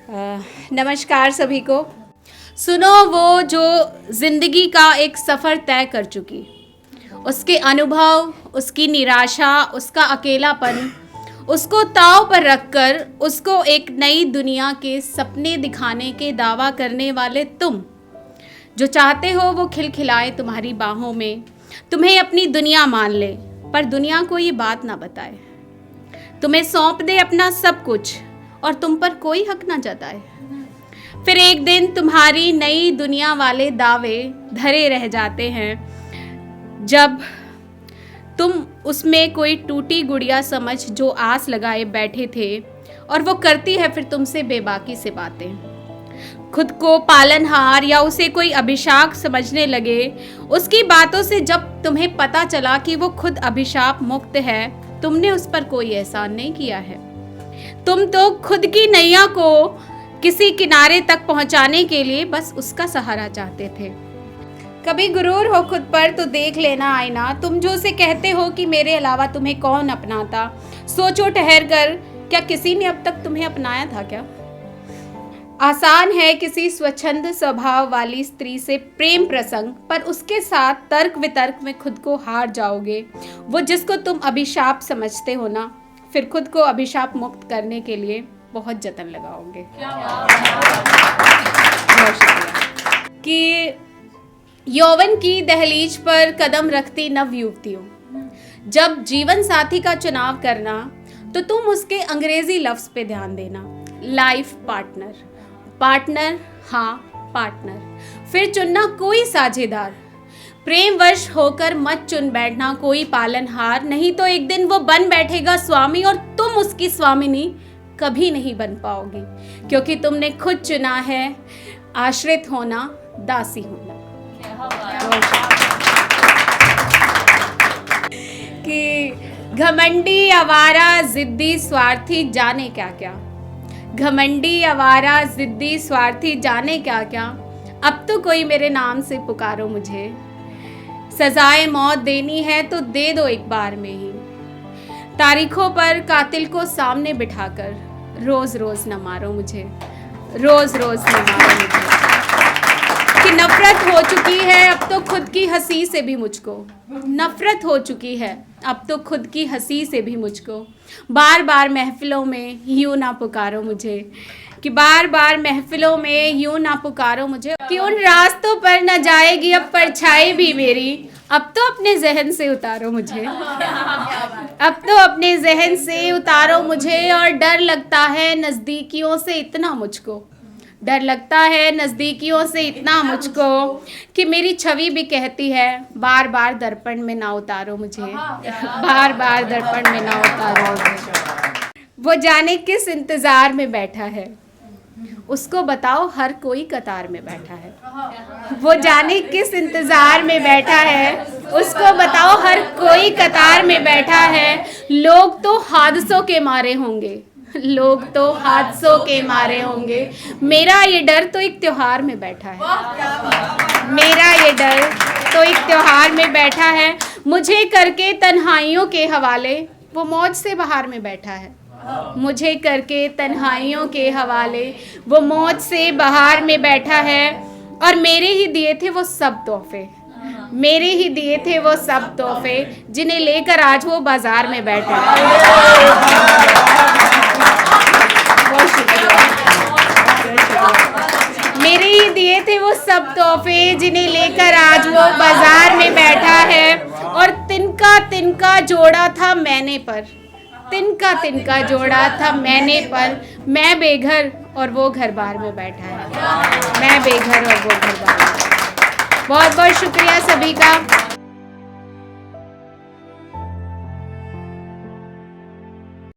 नमस्कार सभी को। सुनो, वो जो ज़िंदगी का एक सफ़र तय कर चुकी, उसके अनुभव, उसकी निराशा, उसका अकेलापन, उसको ताव पर रखकर उसको एक नई दुनिया के सपने दिखाने के दावा करने वाले तुम, जो चाहते हो वो खिलखिलाए तुम्हारी बाहों में, तुम्हें अपनी दुनिया मान ले, पर दुनिया को ये बात ना बताए, तुम्हें सौंप दे अपना सब कुछ और तुम पर कोई हक ना जताए। फिर एक दिन तुम्हारी नई दुनिया वाले दावे धरे रह जाते हैं, जब तुम उसमें कोई टूटी गुड़िया समझ जो आस लगाए बैठे थे, और वो करती है फिर तुमसे बेबाकी से बातें। खुद को पालनहार या उसे कोई अभिशाप समझने लगे, उसकी बातों से जब तुम्हें पता चला कि वो खुद अभिशाप मुक्त है, तुमने उस पर कोई एहसान नहीं किया है। तुम तो खुद की नैया को किसी किनारे तक पहुंचाने के लिए बस उसका सहारा चाहते थे। कभी गुरूर हो खुद पर तो देख लेना आईना, तुम जो उसे कहते हो कि मेरे अलावा तुम्हें कौन अपनाता। सोचो ठहर कर, क्या किसी ने अब तक तुम्हें अपनाया था क्या? आसान है किसी स्वच्छंद स्वभाव वाली स्त्री से प्रेम प्रसंग, पर उसके साथ तर्क वितर्क में खुद को हार जाओगे। वो जिसको तुम अभिशाप समझते हो ना, फिर खुद को अभिशाप मुक्त करने के लिए बहुत जतन लगाओगे। बहुत शुक्रिया। कि यौवन की दहलीज पर कदम रखती नव युवतियों, जब जीवन साथी का चुनाव करना तो तुम उसके अंग्रेजी लफ्ज पे ध्यान देना, लाइफ पार्टनर। पार्टनर, हाँ पार्टनर। फिर चुनना कोई साझेदार। प्रेमवश होकर मत चुन बैठना कोई पालनहार, नहीं तो एक दिन वो बन बैठेगा स्वामी और तुम उसकी स्वामिनी कभी नहीं बन पाओगी, क्योंकि तुमने खुद चुना है आश्रित होना, दासी होना। कि घमंडी आवारा जिद्दी स्वार्थी जाने क्या क्या, घमंडी आवारा जिद्दी स्वार्थी जाने क्या क्या, अब तो कोई मेरे नाम से पुकारो मुझे। सजाए मौत देनी है तो दे दो एक बार में ही, तारीखों पर कातिल को सामने बिठाकर रोज रोज न मारो मुझे, रोज रोज न मारो मुझे। कि नफरत हो चुकी है अब तो खुद की हंसी से भी मुझको, नफरत हो चुकी है अब तो खुद की हंसी से भी मुझको। बार बार महफिलों में यूं ना पुकारो मुझे, कि बार बार महफिलों में यूं ना पुकारो मुझे, कि उन रास्तों पर न जाएगी अब परछाई भी मेरी, अब तो अपने जहन से उतारो मुझे, अब तो अपने जहन से उतारो मुझे। और डर लगता है नज़दीकियों से इतना मुझको, डर लगता है नज़दीकियों से इतना मुझको, कि मेरी छवि भी कहती है बार बार दर्पण में ना उतारो मुझे, बार बार दर्पण में ना उतारो मुझे। वो जाने किस इंतज़ार में बैठा है, उसको बताओ हर कोई कतार में बैठा है। वो जाने किस इंतज़ार में बैठा है, उसको बताओ हर कोई कतार में बैठा है। लोग तो हादसों के मारे होंगे, लोग तो हादसों के मारे होंगे, मेरा ये डर तो एक त्योहार में बैठा है, मेरा ये डर तो एक त्योहार में बैठा है। मुझे करके तन्हाइयों के हवाले वो मौज से बहार में बैठा है, मुझे करके तन्हाइयों के हवाले वो मौज से बहार में बैठा है। और मेरे ही दिए थे वो सब तोहफे, मेरे ही दिए थे वो सब तोहफे, जिन्हें लेकर आज वो बाजार में बैठा है। बहुत शुक्रिया। मेरे ही दिए थे वो सब तोहफे, जिन्हें लेकर आज वो बाजार में बैठा है। और तिनका तिनका जोड़ा था मैंने पर, तिनका तिनका जोड़ा था मैंने पर, मैं बेघर और वो घर बार में बैठा है, मैं बेघर और वो घर बार में। बहुत बहुत शुक्रिया सभी का।